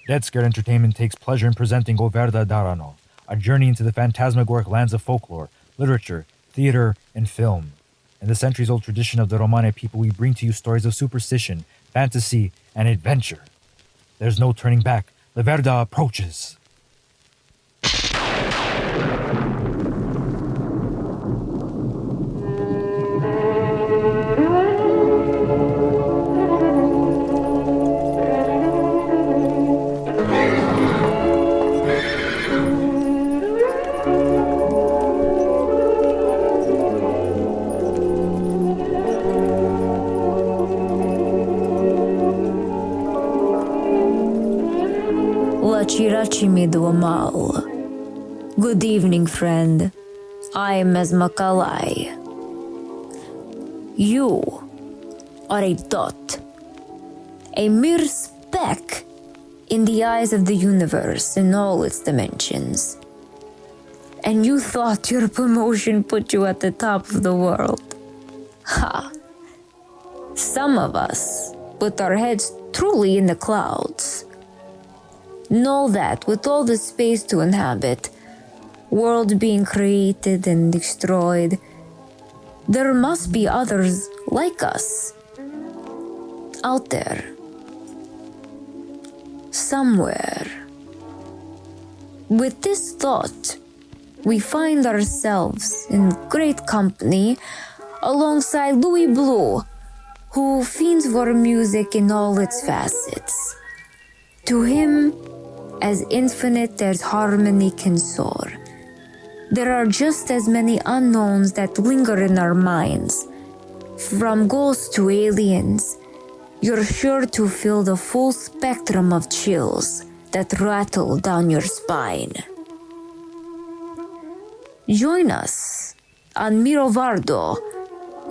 Dead Scare Entertainment takes pleasure in presenting Verda Darano, a journey into the phantasmagoric lands of folklore, literature, theater, and film. In the centuries-old tradition of the Romani people, we bring to you stories of superstition, fantasy, and adventure. There's no turning back. The Verda approaches. Latchi Ratyi Miro Amal. Good evening, friend. I am Makalai. You are a dot, a mere speck in the eyes of the universe in all its dimensions. And you thought your promotion put you at the top of the world. Ha! Some of us put our heads truly in the clouds. Know that with all the space to inhabit, worlds being created and destroyed, there must be others like us out there, somewhere. With this thought, we find ourselves in great company alongside Luiee Bloo, who fiends for music in all its facets. To him, as infinite as harmony can soar, there are just as many unknowns that linger in our minds. From ghosts to aliens, you're sure to feel the full spectrum of chills that rattle down your spine. Join us on Miro Vardo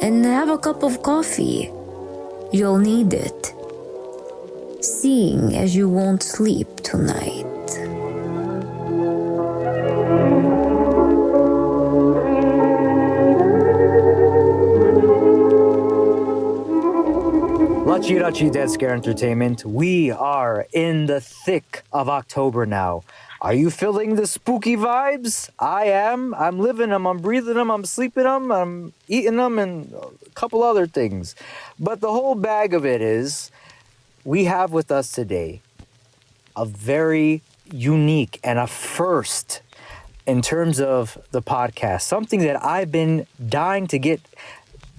and have a cup of coffee. You'll need it, seeing as you won't sleep tonight. Latchi Ratyi Dead Scare Entertainment, we are in the thick of October now. Are you feeling the spooky vibes? I am. I'm living them, I'm breathing them, I'm sleeping them, I'm eating them, and a couple other things. But the whole bag of it is, we have with us today a very unique and a first in terms of the podcast, something that I've been dying to get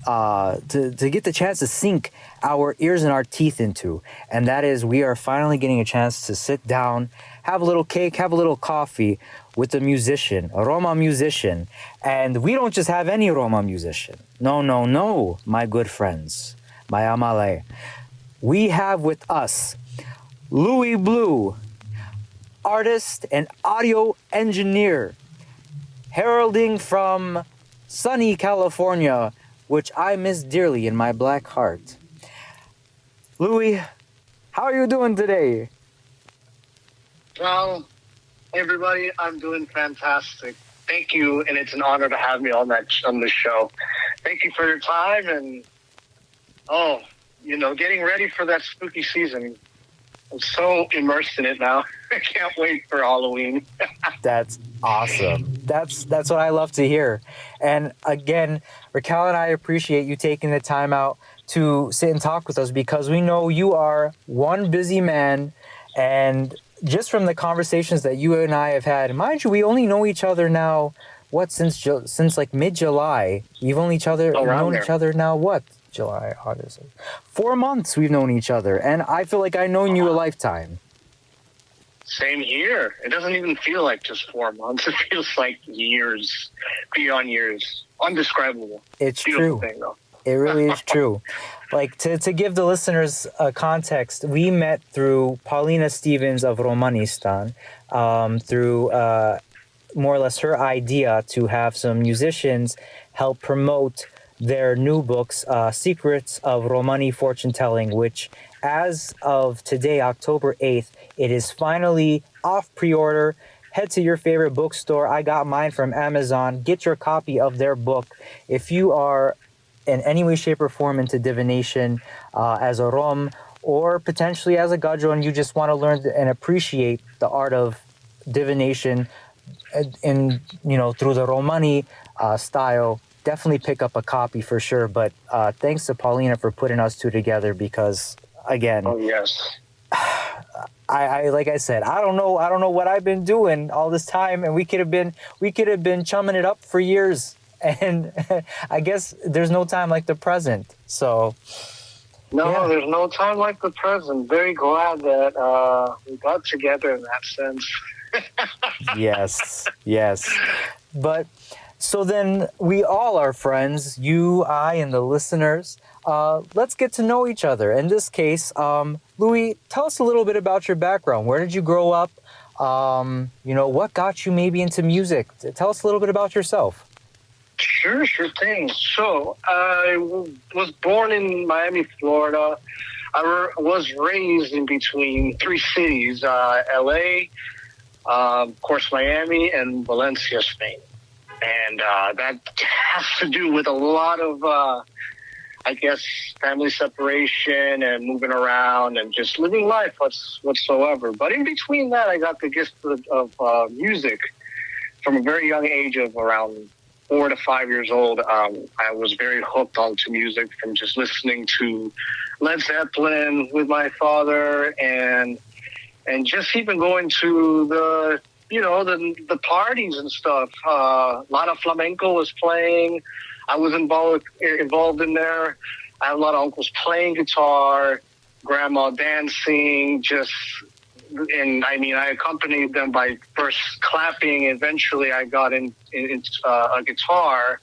to get the chance to sink our ears and our teeth into, and that is we are finally getting a chance to sit down, have a little cake, have a little coffee with a musician, a Roma musician. And we don't just have any Roma musician. No, my good friends, my amale. We have with us Luiee Bloo, artist and audio engineer, heralding from sunny California, which I miss dearly in my black heart. Luiee, how are you doing today? Well, everybody, I'm doing fantastic. Thank you, and it's an honor to have me on this show. Thank you for your time, and getting ready for that spooky season. I'm so immersed in it now. I can't wait for Halloween. That's awesome. That's what I love to hear. And again, Raquel and I appreciate you taking the time out to sit and talk with us, because we know you are one busy man, and just from the conversations that you and I have had, mind you, we only know each other now, since like mid-July. We've known each other now, July, August. 4 months we've known each other, and I feel like I've known you a lifetime. Same here. It doesn't even feel like just 4 months. It feels like years, beyond years. Undescribable. It's Beautiful true. Thing, though. It really is true. Like, to give the listeners context, we met through Paulina Stevens of Romanistan, through more or less her idea to have some musicians help promote their new books, Secrets of Romani Fortune Telling, which as of today, October 8th, it is finally off pre-order. Head to your favorite bookstore. I got mine from Amazon. Get your copy of their book. If you are in any way, shape, or form into divination as a Rom, or potentially as a Gadjo and you just want to learn and appreciate the art of divination in, through the Romani style, definitely pick up a copy for sure. But thanks to Paulina for putting us two together because, again, Oh, yes. I like I said, I don't know what I've been doing all this time, and we could have been chumming it up for years. And I guess there's no time like the present. So No, yeah. There's no time like the present. Very glad that we got together in that sense. Yes. But so then we all are friends, you, I, and the listeners. Let's get to know each other. In this case, Luiee, tell us a little bit about your background. Where did you grow up? What got you maybe into music? Tell us a little bit about yourself. Sure thing. So I was born in Miami, Florida. I was raised in between three cities, LA, of course, Miami, and Valencia, Spain. And that has to do with a lot of, family separation and moving around and just living life whatsoever. But in between that, I got the gift of music from a very young age of around 4 to 5 years old. I was very hooked onto music from just listening to Led Zeppelin with my father and just even going to the parties and stuff. A lot of flamenco was playing. I was involved in there. I had a lot of uncles playing guitar, grandma dancing, I accompanied them by first clapping. Eventually, I got into a guitar.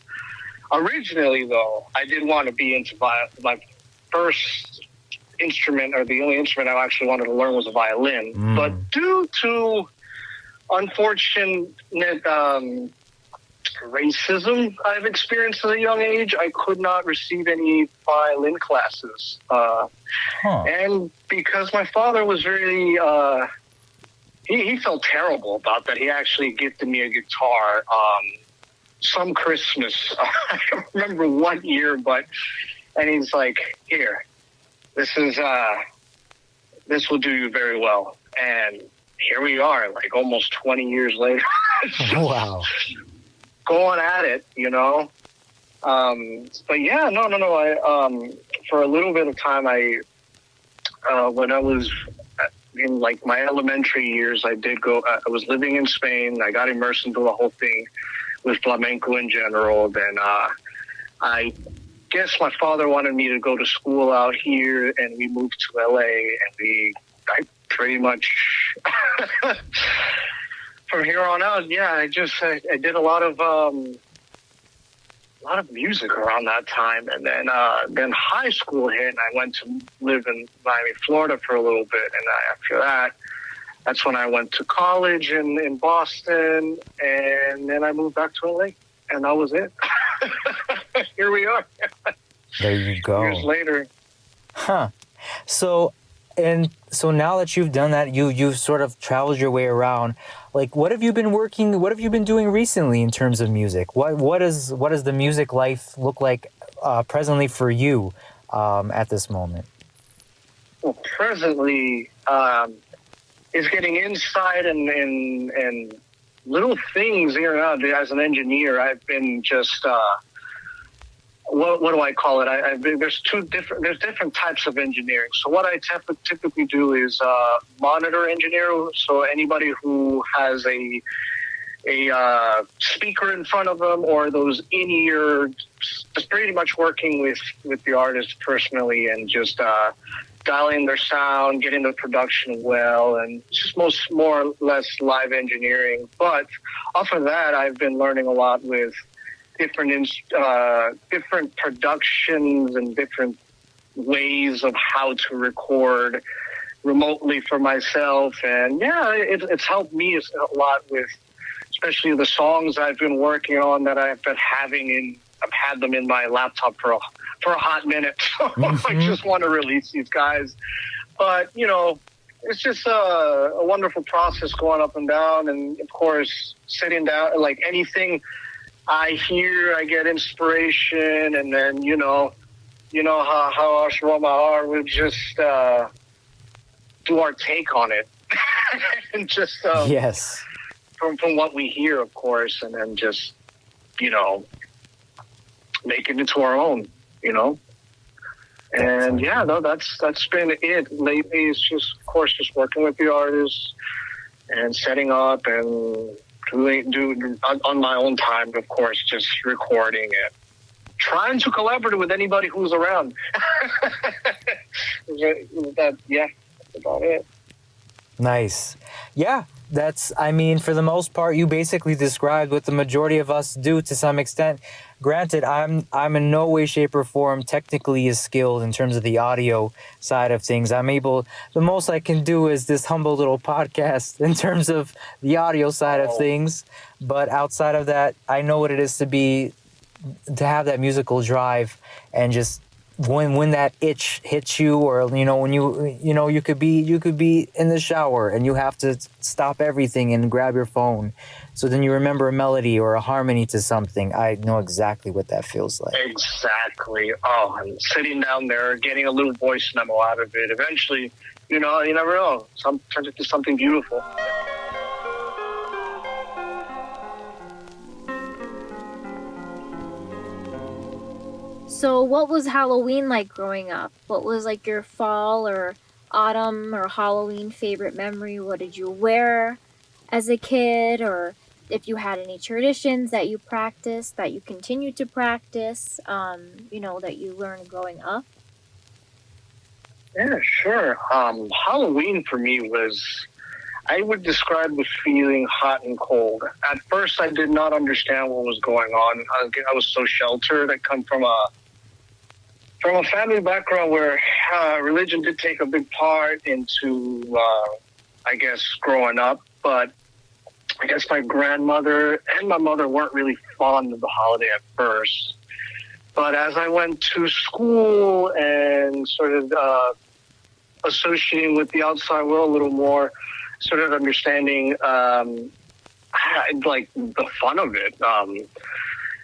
Originally, though, I did want to be into my first instrument, or the only instrument I actually wanted to learn was a violin. But due to unfortunate racism I've experienced at a young age, I could not receive any violin classes. And because my father was very, he felt terrible about that. He actually gifted me a guitar some Christmas. I don't remember what year, and he's like, here, this will do you very well. And here we are, like almost 20 years later. Wow. Going at it, But yeah, no. I for a little bit of time, when I was in like my elementary years, I did go. I was living in Spain. I got immersed into the whole thing with flamenco in general. Then I guess my father wanted me to go to school out here, and we moved to LA, and I pretty much. From here on out, yeah, I did a lot of music around that time, and then high school hit, and I went to live in Miami, Florida for a little bit, and after that's when I went to college in Boston, and then I moved back to LA, and that was it. Here we are. There you go. Years later. Huh. So now that you've done that, you've sort of traveled your way around. Like, what have you been doing recently in terms of music? What does the music life look like presently for you at this moment? Well, presently, is getting inside and little things here and out. As an engineer, I've been just what do I call it? There's different types of engineering. So what I typically do is monitor engineer. So anybody who has a speaker in front of them or those in-ear, just pretty much working with the artist personally and just dialing their sound, getting the production well, and just more or less live engineering. But off of that, I've been learning a lot with different productions and different ways of how to record remotely for myself. And yeah, it's helped me a lot with, especially the songs I've been working on that I've been I've had them in my laptop for a hot minute. I just want to release these guys. But, it's just a wonderful process going up and down. And of course, sitting down, like anything I hear, I get inspiration, and then, you know, how us Roma are, we just do our take on it. And just Yes. from what we hear, of course, and then just, you know, make it into our own, you know. And yeah, no, that's been it lately. It's just, of course, just working with the artists and setting up and do on my own time, of course, just recording it. Trying to collaborate with anybody who's around. That's about it. Nice. Yeah, I mean, for the most part, you basically described what the majority of us do to some extent. Granted, I'm in no way, shape, or form technically as skilled in terms of the audio side of things. The most I can do is this humble little podcast in terms of the audio side of things. But outside of that, I know what it is to have that musical drive, and just when that itch hits you, or you know, when you could be in the shower and you have to stop everything and grab your phone, so then you remember a melody or a harmony to something. I know exactly what that feels like. Exactly. Oh, and sitting down there, getting a little voice memo out of it. Eventually, you know, you never know. Turns into something beautiful. So what was Halloween like growing up? What was like your fall or autumn or Halloween favorite memory? What did you wear as a kid? Or if you had any traditions that you practiced, that you continue to practice, you know, that you learned growing up? Yeah, sure. Halloween for me was, I would describe the feeling hot and cold. At first, I did not understand what was going on. I was so sheltered. I come from a family background where religion did take a big part into, I guess, growing up. But I guess my grandmother and my mother weren't really fond of the holiday at first. But as I went to school and started associating with the outside world a little more, started understanding like the fun of it.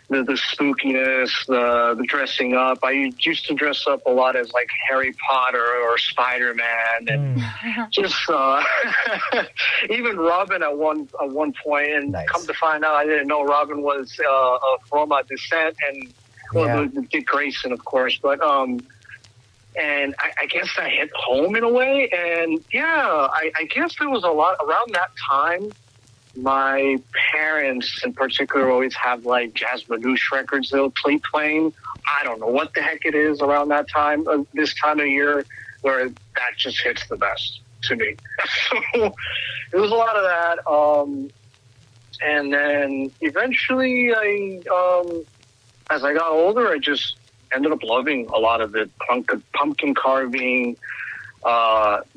The spookiness, the dressing up. I used to dress up a lot as like Harry Potter or Spider-Man, and just even Robin at one point. And Nice. Come to find out, I didn't know Robin was of Roma descent, and Dick Grayson, of course. But and I guess that hit home in a way. And yeah, I guess there was a lot around that time. My parents in particular always have like jazz manouche records they'll keep playing. I don't know what the heck it is around that time, this time of year, where that just hits the best to me. So it was a lot of that. And then eventually as I got older, I just ended up loving a lot of it. Pumpkin carving,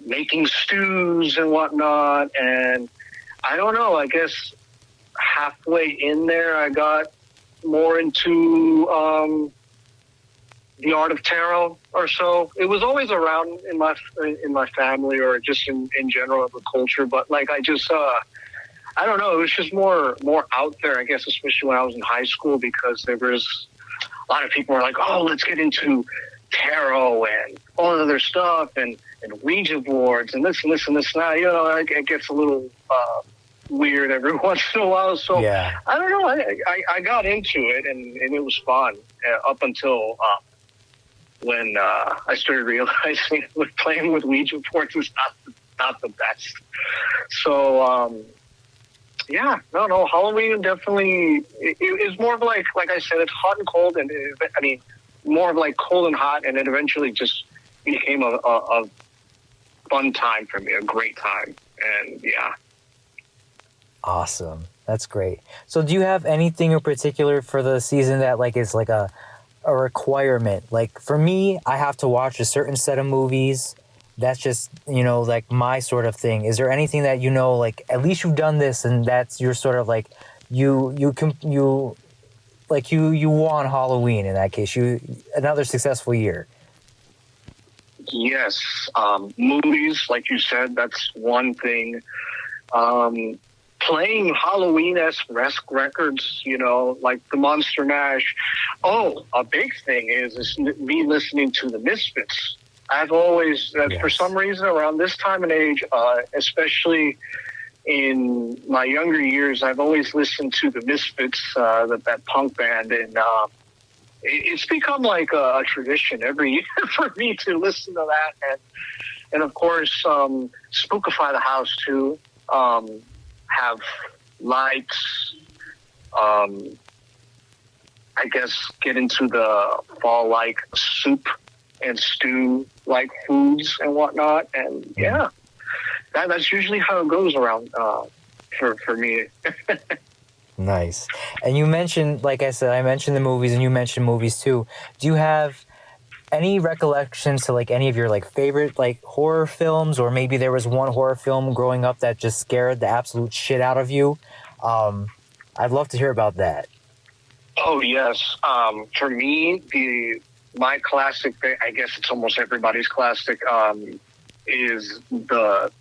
making stews and whatnot. And I don't know, I guess halfway in there, I got more into the art of tarot or so. It was always around in my family, or just in general of the culture. But like, I just, I don't know, it was just more out there, I guess, especially when I was in high school, because there was a lot of people were like, oh, let's get into tarot and all that other stuff, and Ouija boards and this and this and this and that. You know, it gets a little weird every once in a while. So yeah. I don't know. I got into it, and it was fun up until when I started realizing that playing with Ouija boards is not the best. So yeah, no, Halloween definitely is more of like I said, it's hot and cold, and more of like cold and hot, and it eventually just became a fun time for me, a great time. And yeah. Awesome. That's great. So do you have anything in particular for the season that like is like a requirement? Like for me, I have to watch a certain set of movies. That's just, you know, like my sort of thing. Is there anything that, you know, like at least you've done this and that's your sort of like you won Halloween in that case, another successful year? Yes. Movies, like you said, that's one thing. playing Halloween-esque records, like the Monster Mash. Oh, a big thing is me listening to the Misfits. I've always, for some reason, around this time and age, especially in my younger years, I've always listened to the Misfits, that punk band, and it's become like a tradition every year for me to listen to that, and of course, spookify the house too. Have lights. I guess get into the fall like soup and stew like foods and whatnot, and that's usually how it goes around for me. Nice. And you mentioned, like I said, I mentioned the movies, and you mentioned movies too. Do you have any recollections to like any of your like favorite like horror films, or maybe there was one horror film growing up that just scared the absolute shit out of you? I'd love to hear about that. Oh yes. For me, my classic, I guess it's almost everybody's classic, is the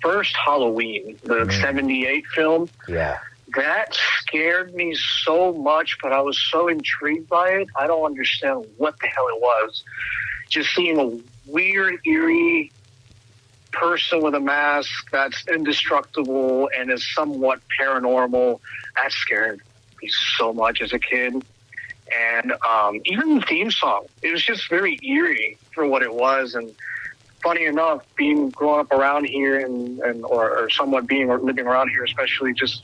first Halloween, the 78 film. Yeah. That scared me so much, but I was so intrigued by it. I don't understand what the hell it was. Just seeing a weird, eerie person with a mask that's indestructible and is somewhat paranormal, that scared me so much as a kid. And even the theme song, it was just very eerie for what it was. And funny enough, growing up around here or somewhat living around here, especially just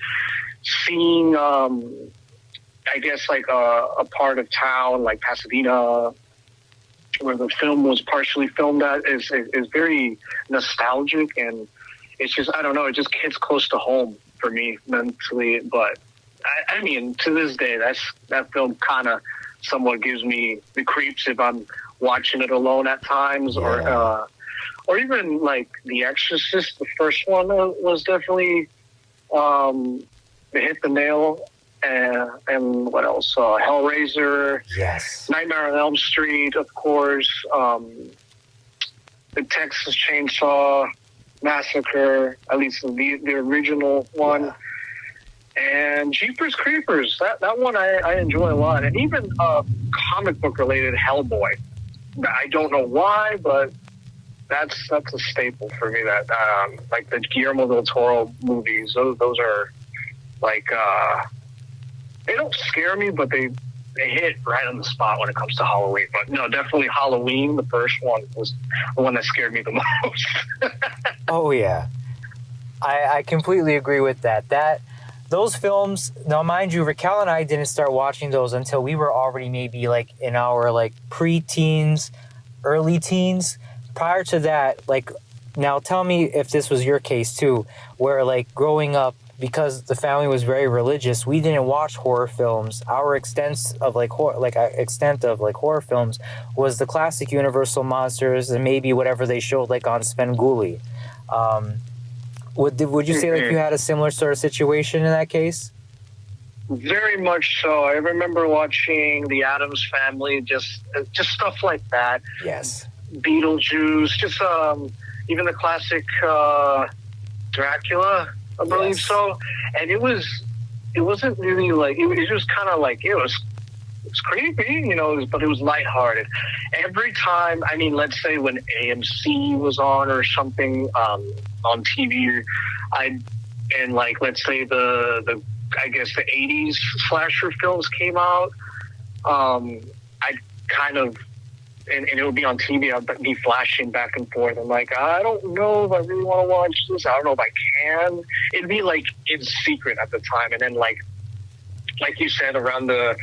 seeing, I guess, like a part of town like Pasadena, where the film was partially filmed at, is very nostalgic, and it's just, I don't know, it just hits close to home for me mentally. But I mean, to this day, that film kind of somewhat gives me the creeps if I'm watching it alone at times, or even like The Exorcist. The first one was definitely hit the nail, and what else? Hellraiser, yes, Nightmare on Elm Street, of course, the Texas Chainsaw Massacre, at least the original one, and Jeepers Creepers. That one I enjoy a lot, and even comic book related Hellboy. I don't know why, but that's a staple for me. That like the Guillermo del Toro movies, those are like they don't scare me, but they hit right on the spot when it comes to Halloween. But no, definitely Halloween, the first one, was the one that scared me the most. Oh yeah, I completely agree with that. Those films, now mind you, Raquel and I didn't start watching those until we were already maybe like in our like pre-teens, early teens. Prior to that, like, now tell me if this was your case too, where like growing up, because the family was very religious, we didn't watch horror films. Our extent of horror films was the classic Universal monsters and maybe whatever they showed like on Svengoolie. Would you say like you had a similar sort of situation in that case? Very much so. I remember watching The Addams Family, just stuff like that. Yes. Beetlejuice, just even the classic Dracula, I believe so. And it wasn't really like, it was just kind of like, it was creepy, but it was lighthearted. Every time, I mean, let's say when AMC was on or something on TV, and like, let's say the I guess the 80s slasher films came out, I'd kind of, and it would be on TV, I'd be flashing back and forth. I'm like, I don't know if I really want to watch this. I don't know if I can. It'd be like in secret at the time. And then like you said, around the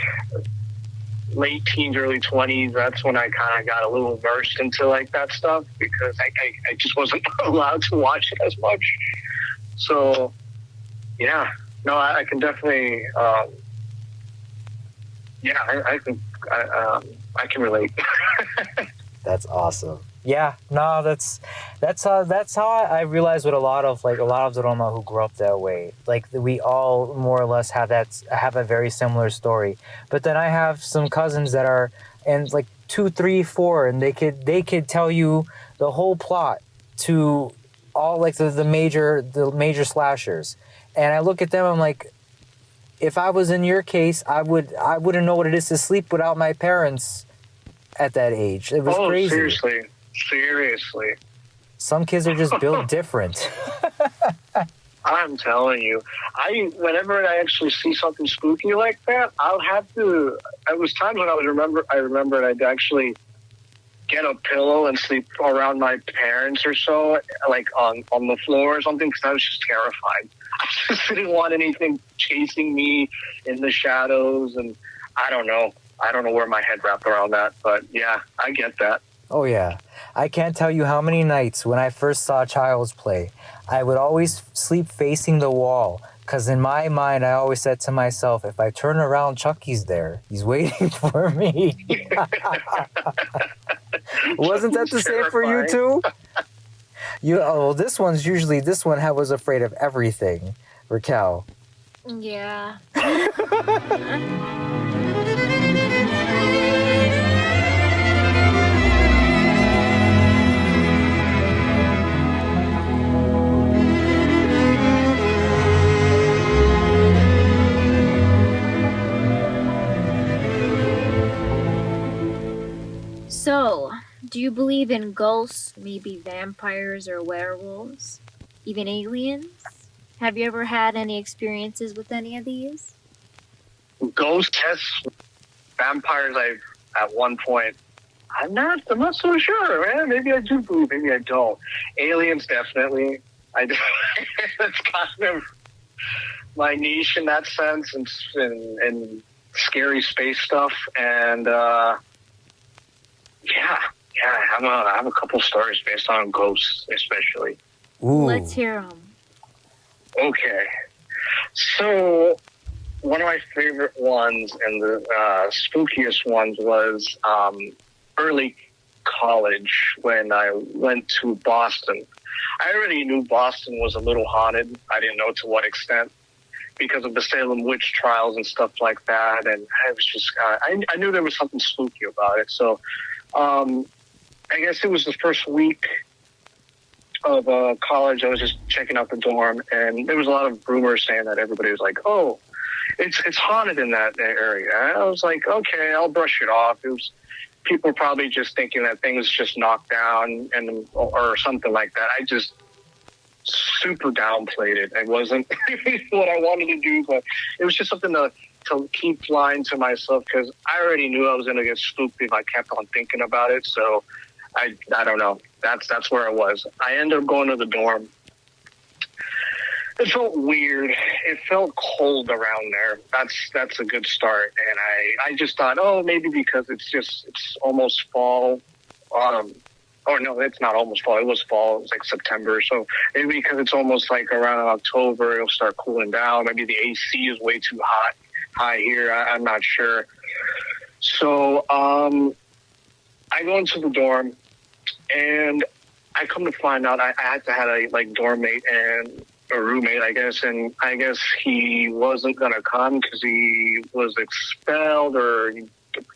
late teens, early 20s, that's when I kind of got a little versed into like that stuff, because I just wasn't allowed to watch it as much. So yeah, no, I can definitely, I can relate. That's awesome. Yeah, no, that's how I realized with a lot of the Roma who grew up that way. Like, we all more or less have a very similar story. But then I have some cousins that are in like 2, 3, 4, and they could tell you the whole plot to all like the major slashers. And I look at them, I'm like, if I was in your case, I wouldn't know what it is to sleep without my parents at that age. It was crazy. Seriously. Some kids are just built different. I'm telling you, whenever I actually see something spooky like that, I'll have to. It was times when I remembered I'd actually get a pillow and sleep around my parents or so, like on the floor or something, because I was just terrified. I just didn't want anything chasing me in the shadows, and I don't know where my head wrapped around that, but yeah, I get that. Oh yeah. I can't tell you how many nights when I first saw Child's Play, I would always sleep facing the wall. Because in my mind, I always said to myself, if I turn around, Chucky's there. He's waiting for me. Wasn't that the same for you too? This one was afraid of everything. Raquel. Yeah. So, do you believe in ghosts, maybe vampires or werewolves, even aliens? Have you ever had any experiences with any of these? Ghosts, yes. Vampires, at one point, I'm not so sure, man. Maybe I do believe, maybe I don't. Aliens, definitely. That's kind of my niche in that sense, and scary space stuff. And I have a couple stories based on ghosts, especially. Ooh. Let's hear them. Okay, so one of my favorite ones and the spookiest ones was early college when I went to Boston. I already knew Boston was a little haunted. I didn't know to what extent because of the Salem witch trials and stuff like that. And I was just, I knew there was something spooky about it. So I guess it was the first week of college. I was just checking out the dorm, and there was a lot of rumors saying that everybody was like, "Oh, it's haunted in that area." And I was like, "Okay, I'll brush it off." It was people probably just thinking that things just knocked down or something like that. I just super downplayed it. It wasn't what I wanted to do, but it was just something to keep lying to myself because I already knew I was going to get spooked if I kept on thinking about it. So I don't know. That's where I was. I ended up going to the dorm. It felt weird. It felt cold around there. That's a good start. And I just thought, oh, maybe because it's almost fall. Or no, it's not almost fall. It was fall. It was like September. So maybe because it's almost like around October, it'll start cooling down. Maybe the AC is way too high here. I'm not sure. So I go into the dorm, and I come to find out I had to have a dorm mate and a roommate, I guess, and I guess he wasn't going to come because he was expelled or he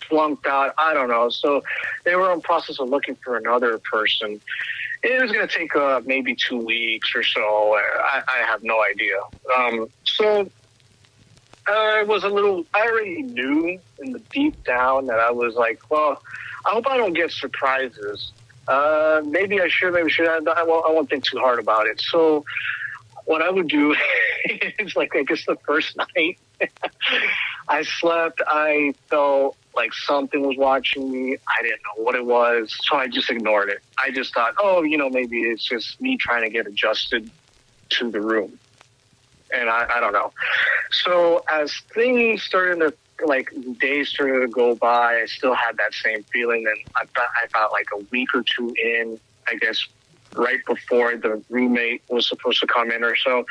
flunked out. I don't know. So they were in the process of looking for another person. It was going to take maybe 2 weeks or so. I have no idea. So I already knew in the deep down that I was like, well, I hope I don't get surprises. Maybe I should, I won't think too hard about it. So what I would do is I guess the first night I slept, I felt like something was watching me. I didn't know what it was. So I just ignored it. I just thought, maybe it's just me trying to get adjusted to the room. And I don't know. So as things started to, days started to go by, I still had that same feeling. And I thought like a week or two in, I guess, right before the roommate was supposed to come in or so,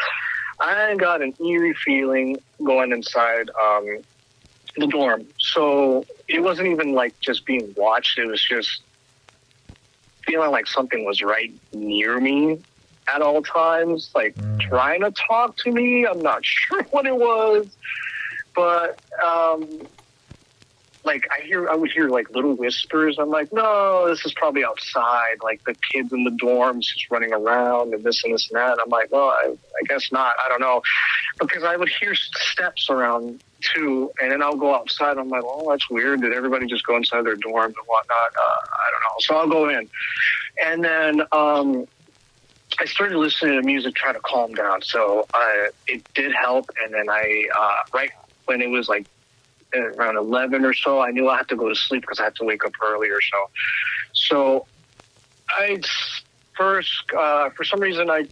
I got an eerie feeling going inside the dorm. So it wasn't even just being watched. It was just feeling like something was right near me at all times, trying to talk to me. I'm not sure what it was, but like I would hear like little whispers. I'm like, no, this is probably outside, like the kids in the dorms just running around and this and this and that. I'm like, well, I guess not. I don't know, because I would hear steps around too, and then I'll go outside. I'm like, oh, that's weird. Did everybody just go inside their dorms and whatnot? I don't know. So I'll go in, and then I started listening to music, trying to calm down. So it did help, and then right when it was like around 11 or so, I knew I had to go to sleep because I had to wake up early or so. So I first, for some reason, I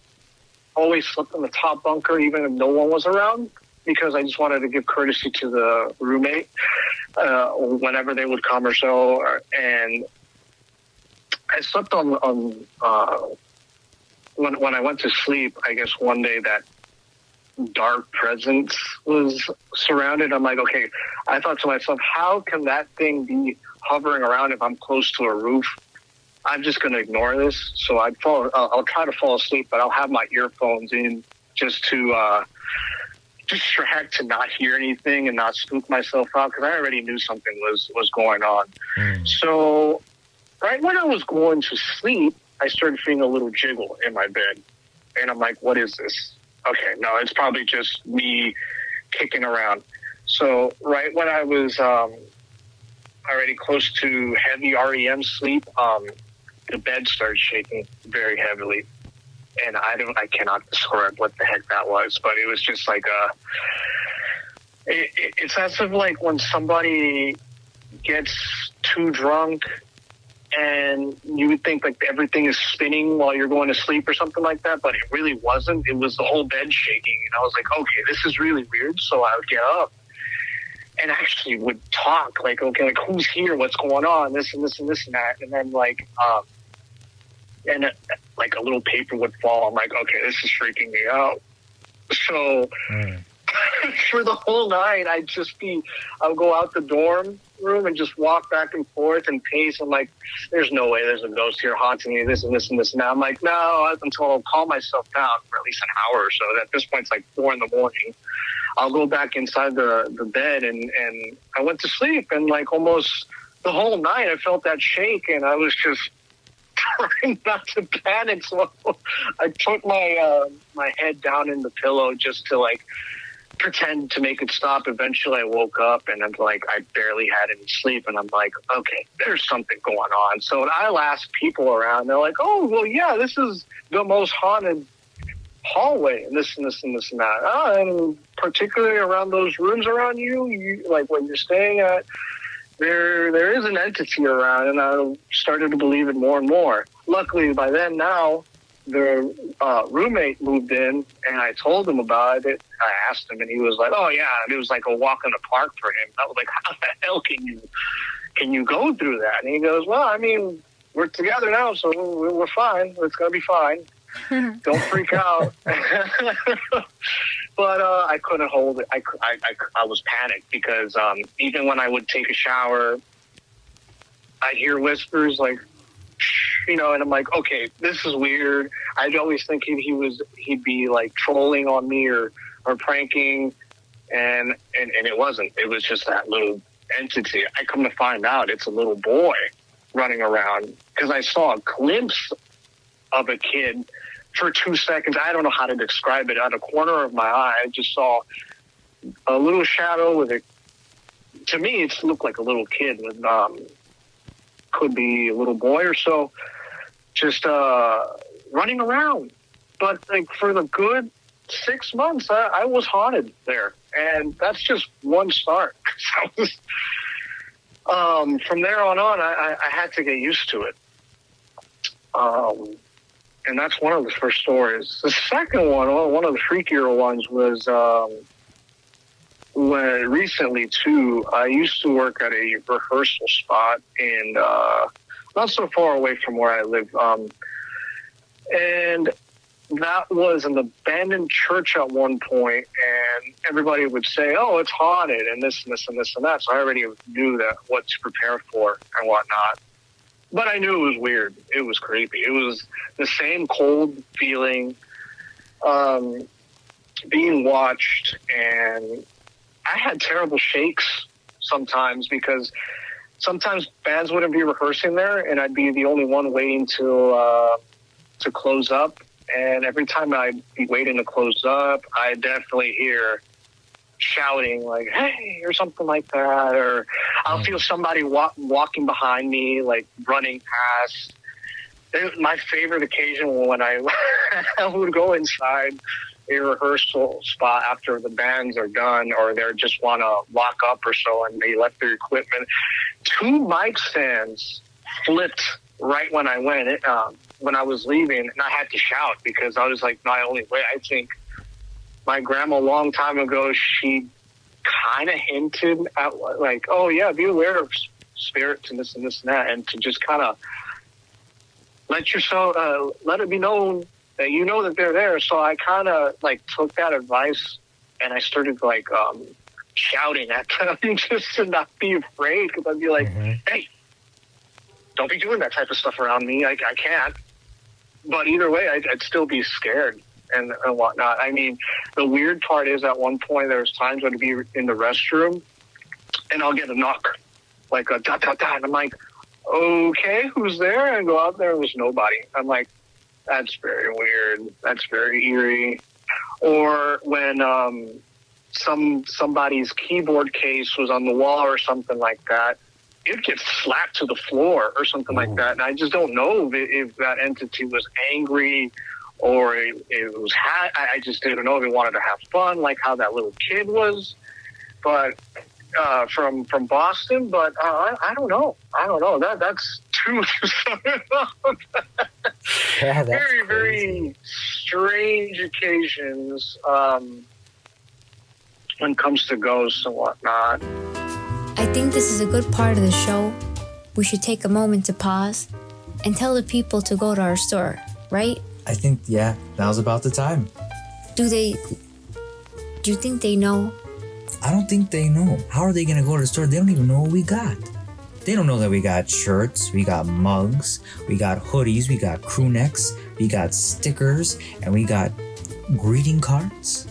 always slept in the top bunker, even if no one was around, because I just wanted to give courtesy to the roommate whenever they would come or so. And I slept on when I went to sleep, I guess one day that dark presence was surrounded. I'm like, okay, I thought to myself, how can that thing be hovering around if I'm close to a roof? I'm just going to ignore this. So I'll try to fall asleep, but I'll have my earphones in just to distract, to not hear anything and not spook myself out, because I already knew something was going on. So right when I was going to sleep, I started feeling a little jiggle in my bed. And I'm like, what is this? Okay, no, it's probably just me kicking around. So right when I was already close to heavy REM sleep, the bed started shaking very heavily. And I cannot describe what the heck that was, but it was just like it's as if like when somebody gets too drunk and you would think like everything is spinning while you're going to sleep or something like that, but it really wasn't. It was the whole bed shaking. And I was like, okay, this is really weird. So I would get up and actually would talk like, okay, like who's here? What's going on? This and this and this and that. And then like a little paper would fall. I'm like, okay, this is freaking me out. So for the whole night, I would go out the dorm room and just walk back and forth and pace. I'm like, there's no way there's a ghost here haunting me, this and this and this and that. I'm like, no, until I'll calm myself down for at least an hour or so. At this point, it's like 4 a.m. I'll go back inside the bed and I went to sleep, and like almost the whole night I felt that shake, and I was just trying not to panic. So I put my head down in the pillow just to like pretend to make it stop. Eventually I woke up and I'm like, I barely had any sleep, and I'm like, okay, there's something going on. So I'll ask people around, they're like, oh, well, yeah, this is the most haunted hallway and this and this and this and that. And particularly around those rooms around you like when you're staying at, there is an entity around, and I started to believe it more and more. Luckily by then now, the roommate moved in, and I told him about it. I asked him, and he was like, oh yeah, it was like a walk in the park for him. I was like, how the hell can you go through that? And he goes, well, I mean, we're together now, so we're fine. It's going to be fine. Don't freak out. But I couldn't hold it. I was panicked because even when I would take a shower, I'd hear whispers like, and I'm like, okay, this is weird. I'd always think he'd be like trolling on me or pranking, and it wasn't. It was just that little entity. I come to find out it's a little boy running around, because I saw a glimpse of a kid for 2 seconds. I don't know how to describe it. Out of the corner of my eye, I just saw a little shadow with it. To me, it looked like a little kid with could be a little boy or so, just running around. But like for the good 6 months, I was haunted there, and that's just one start. From there on, I had to get used to it. And that's one of the first stories. The second one of the freakier ones, was when recently too. I used to work at a rehearsal spot, and not so far away from where I live. And that was an abandoned church at one point, and everybody would say, "Oh, it's haunted," and this and this and this and that. So I already knew that what to prepare for and whatnot. But I knew it was weird. It was creepy. It was the same cold feeling, being watched, and I had terrible shakes. sometimes, because sometimes bands wouldn't be rehearsing there, and I'd be the only one waiting to close up. And every time I'd be waiting to close up, I definitely hear shouting like, hey, or something like that. Or I'll feel somebody walking behind me, like running past. My favorite occasion when I would go inside a rehearsal spot after the bands are done, or they just want to lock up or so, and they left their equipment. 2 mic stands flipped right when I went. When I was leaving, and I had to shout because I was like, my only way. I think my grandma a long time ago, she kind of hinted at like, oh yeah, be aware of spirits and this and this and that, and to just kind of let it be known that you know that they're there. So I kind of like took that advice, and I started like shouting at them just to not be afraid, because I'd be like, hey, don't be doing that type of stuff around me. I can't. But either way, I'd still be scared and whatnot. I mean, the weird part is at one point there was times when I'd be in the restroom and I'll get a knock, like a dot, dot, dot. And I'm like, okay, who's there? And I go out there and there's nobody. I'm like, that's very weird. That's very eerie. Or when somebody's keyboard case was on the wall or something like that, it gets slapped to the floor or something like that. And I just don't know if that entity was angry or it was I just didn't know if it wanted to have fun, like how that little kid was. But from Boston, but I don't know. That's too Yeah, that's very, crazy. very strange occasions when it comes to ghosts and whatnot. I think this is a good part of the show. We should take a moment to pause and tell the people to go to our store, right? I think, yeah, now's about the time. Do you think they know? I don't think they know. How are they going to go to the store? They don't even know what we got. They don't know that we got shirts, we got mugs, we got hoodies, we got crew necks, we got stickers, and we got greeting cards.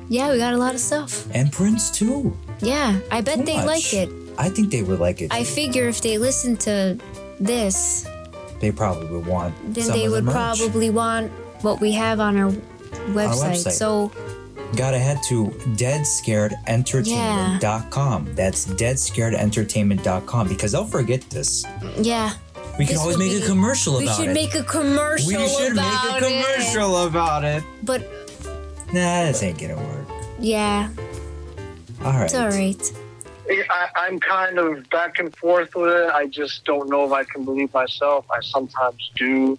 Yeah, we got a lot of stuff. And prints too. Yeah, I bet Too they much. like it. I think they would like it. I figure if they listen to this, They probably would want then some they of the would merch. probably want what we have on our website. So gotta head to deadscaredentertainment.com. That's deadscaredentertainment.com, because they'll forget this. yeah. We can This always would make be- a commercial We about should it. make a commercial We should make a about commercial about it. it. But Nah, this ain't gonna work. yeah, All right. it's all right. I'm kind of back and forth with it. I just don't know if I can believe myself. I sometimes do.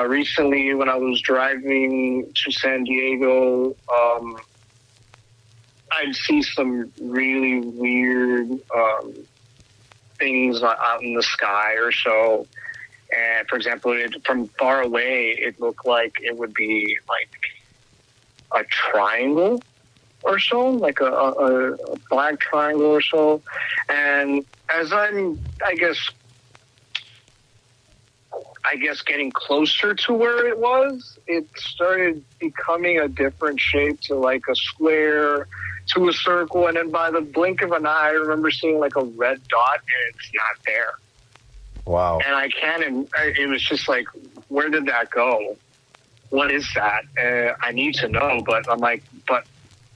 Recently, when I was driving to San Diego, I'd see some really weird things out in the sky or so. And for example, from far away, it looked like it would be like a triangle or so, like a black triangle or so. And as I'm, I guess getting closer to where it was, it started becoming a different shape, to like a square, to a circle, and then by the blink of an eye, I remember seeing like a red dot, and it's not there. Wow. And it was just like, where did that go? What is that? I need to know, but I'm like, but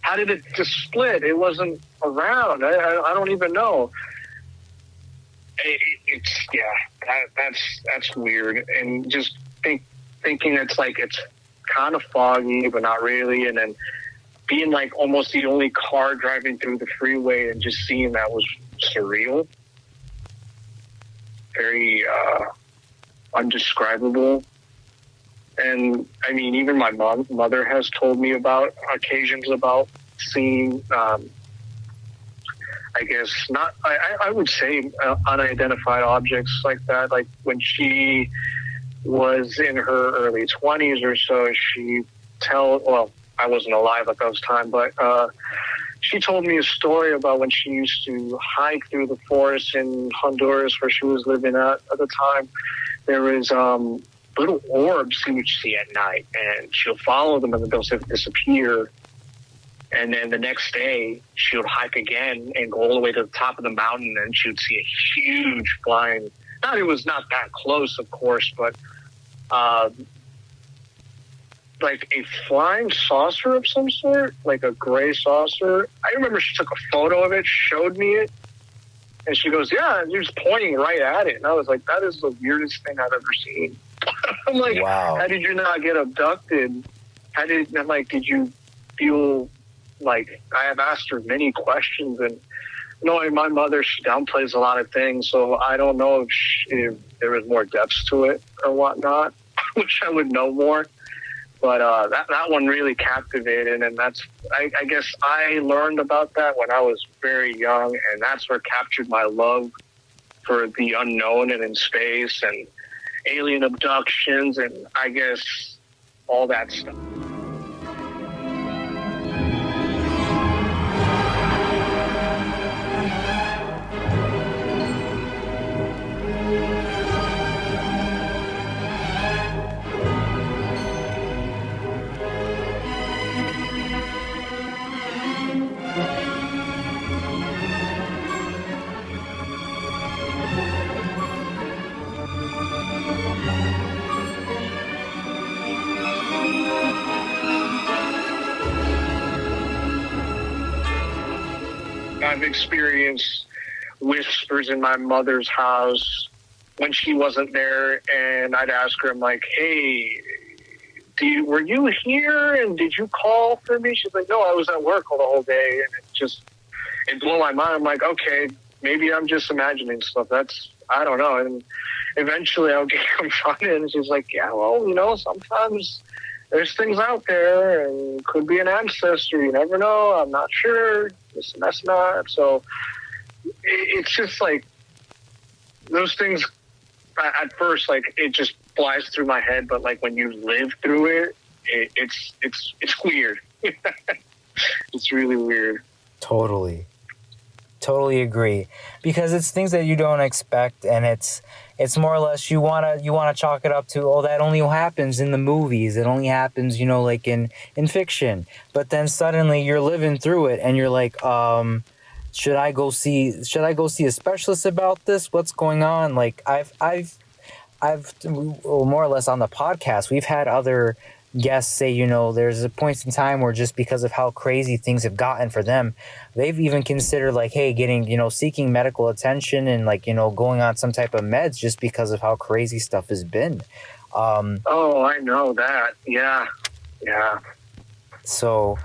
how did it just split? It wasn't around. I don't even know. That's weird. And just thinking it's like, it's kind of foggy, but not really. And then being like almost the only car driving through the freeway and just seeing that was surreal. Very undescribable. And I mean, even my mother has told me about occasions about seeing, I guess not, I would say unidentified objects like that. Like when she was in her early 20s or so, I wasn't alive at those time, but she told me a story about when she used to hike through the forest in Honduras, where she was living at the time. There was little orbs you would see at night, and she'll follow them and they'll disappear. And then the next day, she would hike again and go all the way to the top of the mountain, and she would see a huge flying. It was not that close, of course, but like a flying saucer of some sort, like a gray saucer. I remember she took a photo of it, showed me it, and she goes, "Yeah," and you're just pointing right at it. And I was like, "That is the weirdest thing I've ever seen." I'm like, Wow. How did you not get abducted? Did you feel like, I have asked her many questions, and knowing my mother, she downplays a lot of things, so I don't know if there was more depths to it or whatnot, which I would know more. But that one really captivated, and I guess I learned about that when I was very young, and that's what captured my love for the unknown and in space and alien abductions and I guess all that stuff. I've experienced whispers in my mother's house when she wasn't there, and I'd ask her, I'm like, "Hey, were you here, and did you call for me?" She's like, "No, I was at work all the whole day," and it blew my mind. I'm like, okay, maybe I'm just imagining stuff. I don't know. And eventually I'll get confronted, and she's like, "Yeah, well, sometimes there's things out there, and could be an ancestor. You never know. I'm not sure. This and that's not." So it's just like those things at first, like it just flies through my head. But like when you live through it, it's weird. It's really weird. Totally agree, because it's things that you don't expect, and it's more or less you wanna chalk it up to, that only happens in the movies. It only happens, like in fiction. But then suddenly you're living through it, and you're like, should I go see a specialist about this? What's going on? Like I've more or less on the podcast, we've had other guests say, there's a point in time where just because of how crazy things have gotten for them, they've even considered like, hey, getting, seeking medical attention and like, going on some type of meds just because of how crazy stuff has been. Oh, I know that. Yeah. So,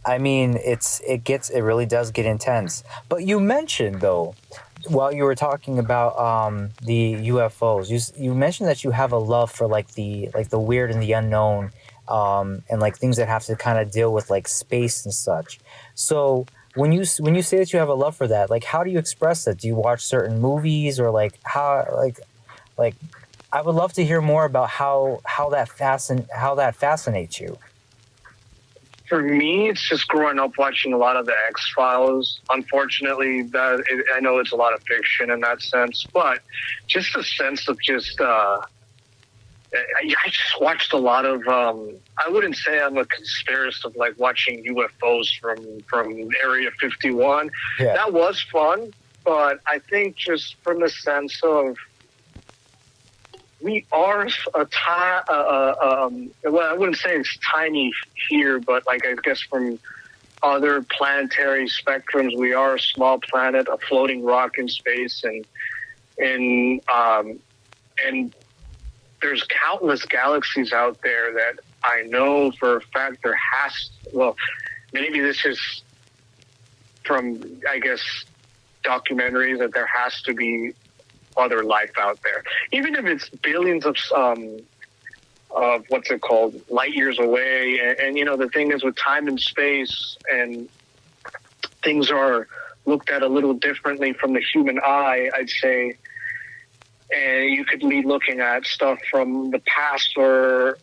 I mean, it really does get intense. But you mentioned though, while you were talking about the UFOs, you mentioned that you have a love for like the weird and the unknown, and like things that have to kind of deal with like space and such. So when you say that you have a love for that, like how do you express that? Do you watch certain movies, or like how like I would love to hear more about how that fascinates you. For me, it's just growing up watching a lot of the X-Files. Unfortunately, I know it's a lot of fiction in that sense, but just a sense of I just watched a lot of, I wouldn't say I'm a conspiracist of like watching UFOs from Area 51. Yeah. That was fun, but I think just from the sense of, we are well, I wouldn't say it's tiny here, but like I guess from other planetary spectrums, we are a small planet, a floating rock in space, and there's countless galaxies out there that I know for a fact maybe this is from, I guess, documentaries, that there has to be other life out there, even if it's billions of what's it called, light years away. And the thing is with time and space, and things are looked at a little differently from the human eye, I'd say. And you could be looking at stuff from the past or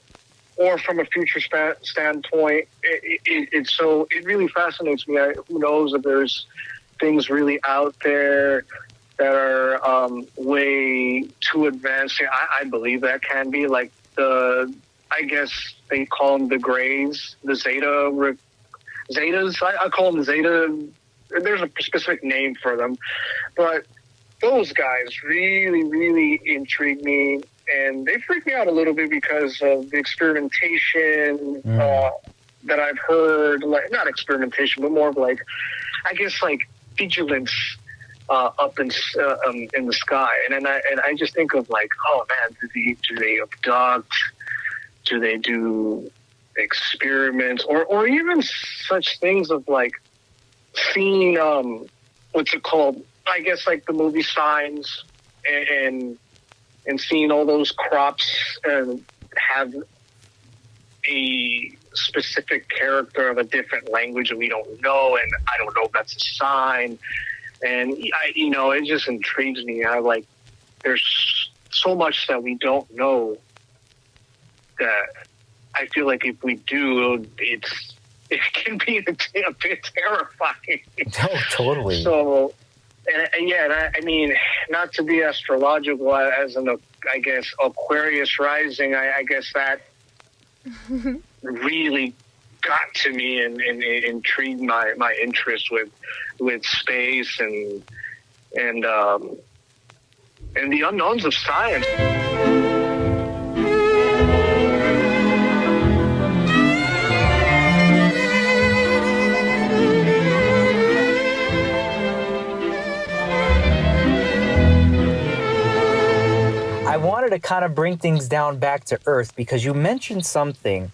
from a future standpoint. It really fascinates me. Who knows if there's things really out there that are way too advanced. I believe that can be like I guess they call them the grays, the Zeta Zetas. I call them Zeta. There's a specific name for them, but those guys really, really intrigue me, and they freak me out a little bit because of the experimentation that I've heard. Like, not experimentation, but more of like, I guess, like vigilance up in the sky, and I just think of like, oh man, do they abduct? Do they do experiments, or even such things of like seeing what's it called? I guess like the movie Signs, and seeing all those crops have a specific character of a different language that we don't know, and I don't know if that's a sign. And it just intrigues me. There's so much that we don't know that I feel like if we do, it can be a bit terrifying. Oh, totally. So, I mean, not to be astrological as I guess, Aquarius rising, I guess that really got to me and intrigued my interest with space and the unknowns of science. I wanted to kind of bring things down back to earth because you mentioned something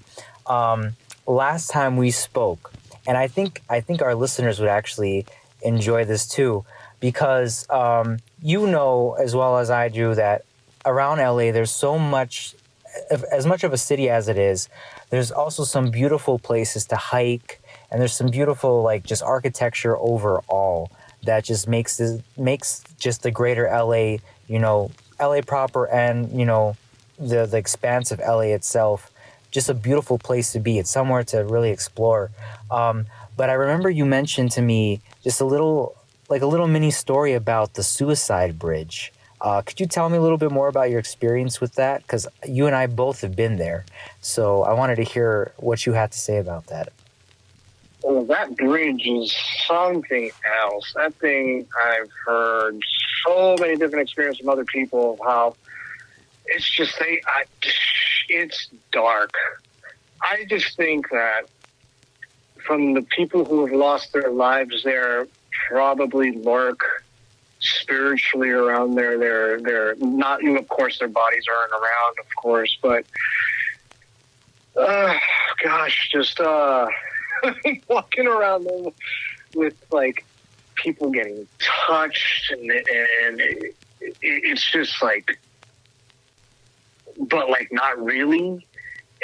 last time we spoke, and I think our listeners would actually enjoy this too, because as well as I do, that around LA there's so much, as much of a city as it is, there's also some beautiful places to hike, and there's some beautiful like just architecture overall that just makes just the greater LA, LA proper, and the expanse of LA itself, just a beautiful place to be. It's somewhere to really explore. But I remember you mentioned to me just a little mini story about the Suicide Bridge. Could you tell me a little bit more about your experience with that? Because you and I both have been there, so I wanted to hear what you had to say about that. Well, that bridge is something else. That thing, I've heard so many different experiences from other people of how it's just it's dark. I just think that from the people who have lost their lives there, probably lurk spiritually around there. They're not, of course, their bodies aren't around, of course, but just walking around them with like people getting touched, and it's just like, but like not really,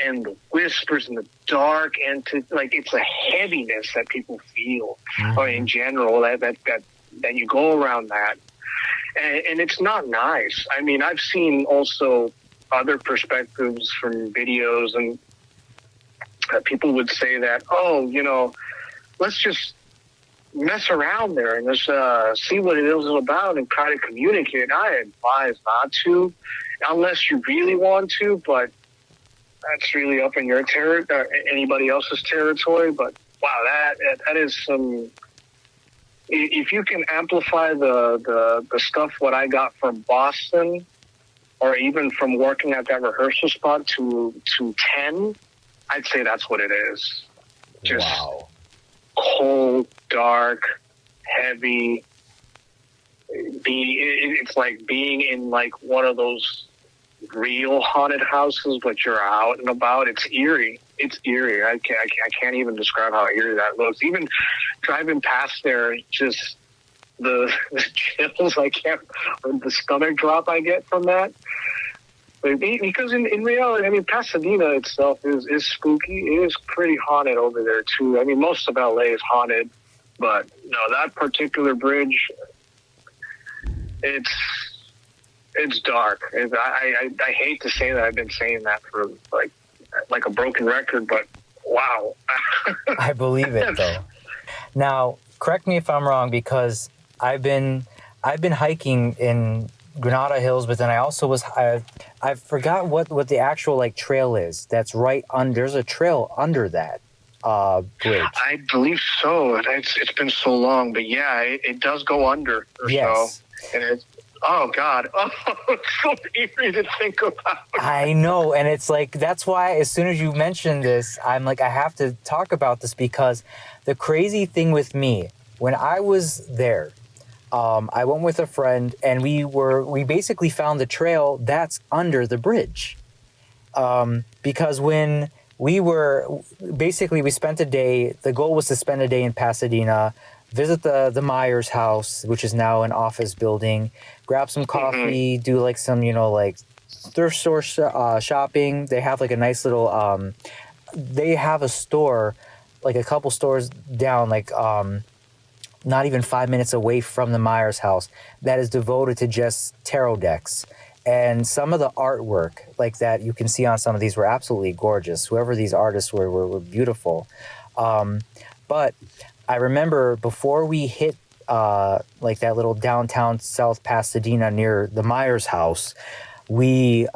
and the whispers in the dark, and it's a heaviness that people feel, or in general that you go around that, and it's not nice. I mean, I've seen also other perspectives from videos, and people would say that, let's just mess around there and just see what it is about and try to communicate. I advise not to, unless you really want to, but that's really up in your anybody else's territory. But wow, that is some. If you can amplify the stuff what I got from Boston, or even from working at that rehearsal spot to 10, I'd say that's what it is. Just cold, dark, heavy. It's like being in like one of those real haunted houses, but you're out and about. It's eerie. I can't even describe how eerie that looks. Even driving past there, just the chills or the stomach drop I get from that. Because in reality, I mean, Pasadena itself is spooky. It is pretty haunted over there too. I mean, most of LA is haunted, but no, that particular bridge, it's dark. I hate to say that. I've been saying that for like a broken record, but wow. I believe it though. Now, correct me if I'm wrong, because I've been hiking in Granada Hills, but then I also I forgot what the actual like trail is. That's right under. There's a trail under that. bridge. I believe so. It's been so long, but yeah, it does go under or Yes. so. And it's, oh God, oh, it's so eerie to think about. I know, and it's like, that's why as soon as you mention this, I'm like, I have to talk about this, because the crazy thing with me, when I was there, I went with a friend, and we basically found the trail that's under the bridge. Because when we spent a day, the goal was to spend a day in Pasadena, visit the Myers house, which is now an office building, grab some coffee, do like some, like thrift store shopping. They have like a nice little, they have a store, like a couple stores down, like not even 5 minutes away from the Myers house, that is devoted to just tarot decks. And some of the artwork like that you can see on some of these were absolutely gorgeous. Whoever these artists were beautiful. But I remember before we hit like that little downtown South Pasadena near the Myers house, we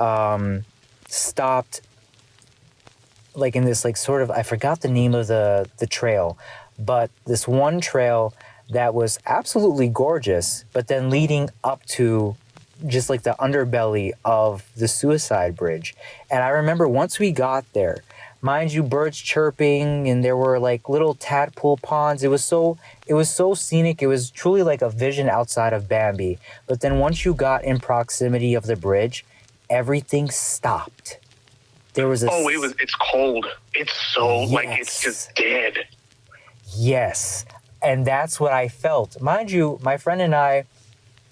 stopped like in this like sort of, I forgot the name of the trail, but this one trail that was absolutely gorgeous, but then leading up to just like the underbelly of the Suicide Bridge. And I remember once we got there, mind you, birds chirping, and there were like little tadpole ponds. It was so scenic. It was truly like a vision outside of Bambi. But then once you got in proximity of the bridge, everything stopped. There was it's cold. It's so like it's just dead. Yes. And that's what I felt. Mind you, my friend and I,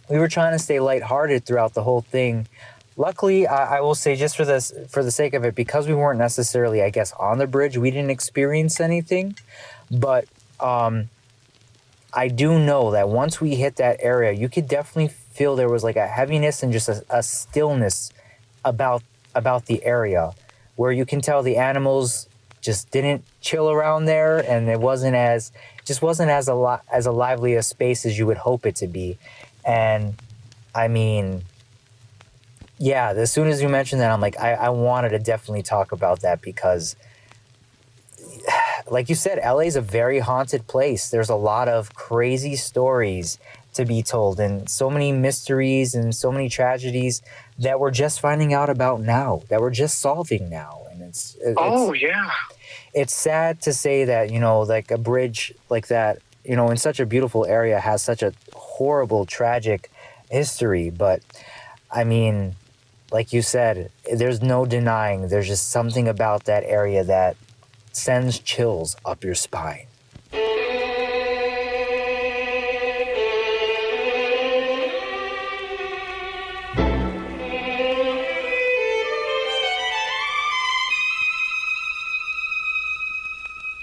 we were trying to stay lighthearted throughout the whole thing. Luckily, I will say, just for the sake of it, because we weren't necessarily, I guess, on the bridge, we didn't experience anything. But I do know that once we hit that area, you could definitely feel there was like a heaviness and just a stillness about the area, where you can tell the animals just didn't chill around there, and it wasn't as a lively a space as you would hope it to be. And I mean, yeah, as soon as you mentioned that, I'm like, I wanted to definitely talk about that, because like you said, LA is a very haunted place. There's a lot of crazy stories to be told, and so many mysteries and so many tragedies that we're just finding out about now, that we're just solving now. And it's sad to say that, like a bridge like that, in such a beautiful area has such a horrible, tragic history. But I mean, like you said, there's no denying there's just something about that area that sends chills up your spine.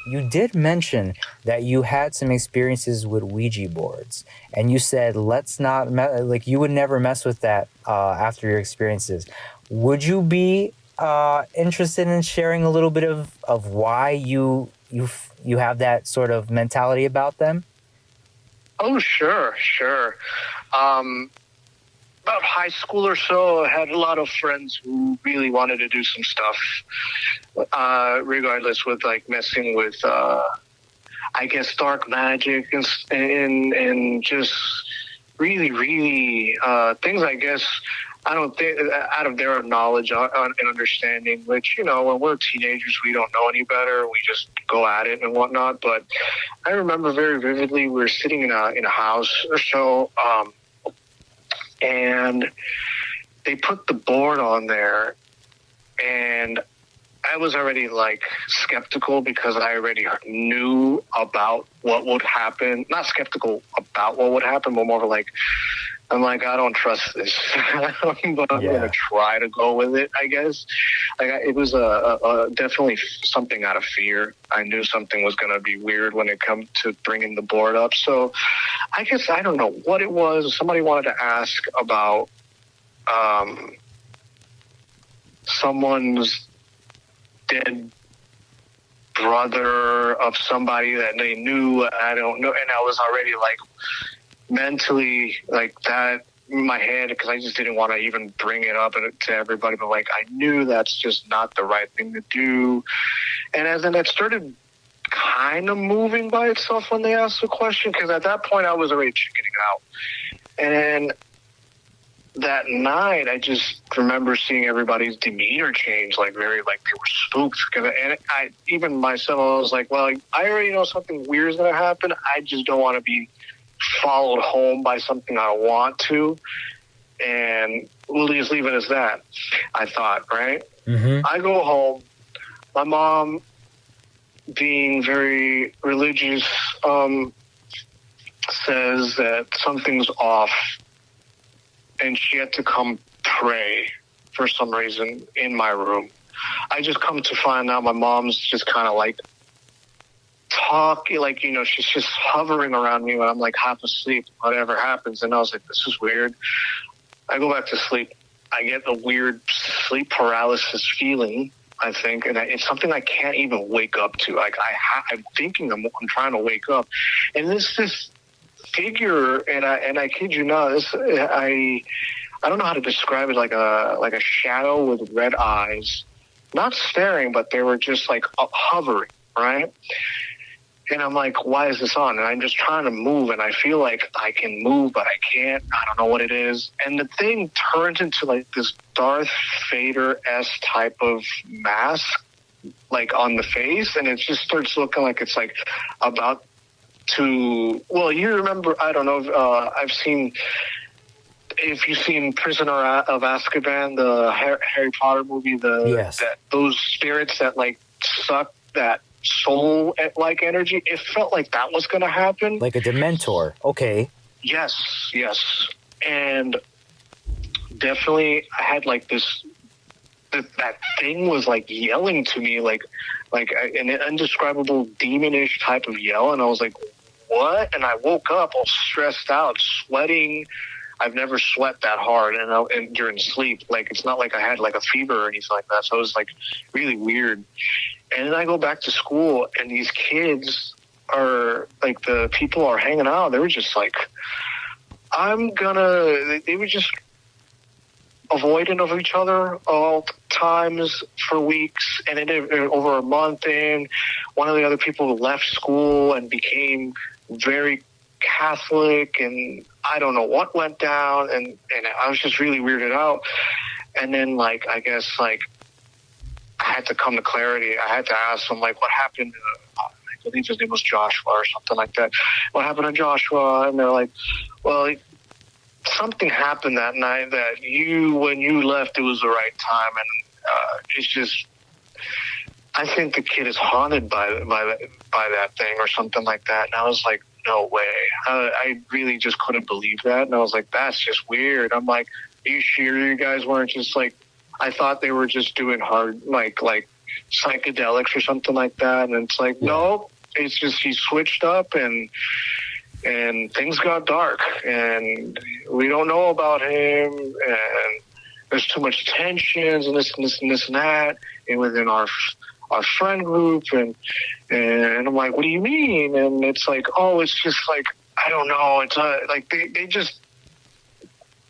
You did mention that you had some experiences with Ouija boards, and you said let's not you would never mess with that after your experiences. Would you be interested in sharing a little bit of why you have that sort of mentality about them? Oh, sure. About high school or so, I had a lot of friends who really wanted to do some stuff, regardless with like messing with, I guess, dark magic and just really, really things, I guess, I don't think out of their knowledge and understanding, which, when we're teenagers, we don't know any better. We just go at it and whatnot. But I remember very vividly, we were sitting in a house or so, and they put the board on there, and I was already like skeptical because I already knew about what would happen. Not skeptical about what would happen, but more like, I'm like, I don't trust this, but I'm going to try to go with it, I guess. Like, it was definitely something out of fear. I knew something was going to be weird when it comes to bringing the board up. So I guess I don't know what it was. Somebody wanted to ask about someone's dead brother of somebody that they knew. I don't know. And I was already like mentally like that in my head, because I just didn't want to even bring it up to everybody. But like, I knew that's just not the right thing to do. And as then it started kind of moving by itself when they asked the question, because at that point I was already chickening out. And that night, I just remember seeing everybody's demeanor change, like very, like they were spooked. And I, even myself, I was like, well, I already know something weird is going to happen. I just don't want to be followed home by something I want to. And we'll just leave it as that, I thought, right? Mm-hmm. I go home. My mom, being very religious, says that something's off, and she had to come pray for some reason in my room. I just come to find out my mom's just kind of like talking, like, you know, she's just hovering around me when I'm like half asleep, whatever happens. And I was like, this is weird. I go back to sleep. I get a weird sleep paralysis feeling, I think, and it's something I can't even wake up to. Like I'm thinking I'm trying to wake up, and this figure, and I kid you not, I don't know how to describe it, like a shadow with red eyes, not staring, but they were just like hovering, right? And I'm like, why is this on? And I'm just trying to move, and I feel like I can move, but I can't. I don't know what it is. And the thing turns into like this Darth Vader-esque type of mask, like on the face, and it just starts looking like it's like about to. Well, you remember? I don't know. I've seen. If you've seen Prisoner of Azkaban, the Harry Potter movie, Yes. those spirits that like suck that soul like energy, it felt like that was going to happen, Like a Dementor. Okay. yes, and definitely I had like this that thing was like yelling to me, like an indescribable demonish type of yell, and I was like, what? And I woke up all stressed out, sweating. I've never sweat that hard, and during sleep, like it's not like I had like a fever or anything like that, so it was like really weird. And then I go back to school, and these kids are like, the people are hanging out. They were just like, they were just avoidant of each other all times for weeks. And then over a month in, one of the other people left school and became very Catholic, and I don't know what went down. And I was just really weirded out. And then like, I guess like, I had to come to clarity. I had to ask them, like, what happened to, I believe his name was Joshua or something like that. What happened to Joshua? And they're like, well, something happened that night that when you left, it was the right time. And it's just, I think the kid is haunted by that thing or something like that. And I was like, no way. I really just couldn't believe that. And I was like, that's just weird. I'm like, are you sure you guys weren't just like, I thought they were just doing hard, like psychedelics or something like that. And it's like, no, it's just he switched up and things got dark, and we don't know about him, and there's too much tensions and this and this and this and that, and within our friend group, and I'm like, what do you mean? And it's like, oh, it's just like, I don't know. It's like they just.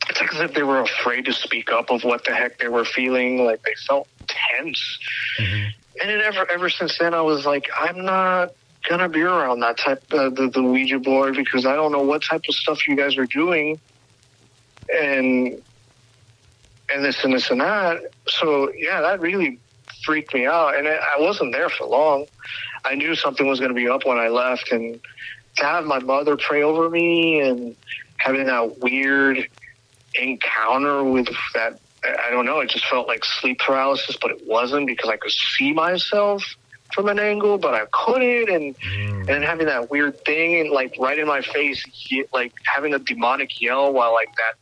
It's like as if they were afraid to speak up of what the heck they were feeling. Like they felt tense. Mm-hmm. And then ever since then, I was like, I'm not going to be around that type of the Ouija board, because I don't know what type of stuff you guys are doing. And this and this and that. So, yeah, that really freaked me out. And I wasn't there for long. I knew something was going to be up when I left. And to have my mother pray over me and having that weird encounter with that, I don't know, it just felt like sleep paralysis, but it wasn't, because I could see myself from an angle, but I couldn't, and having that weird thing like right in my face, like having a demonic yell, while like that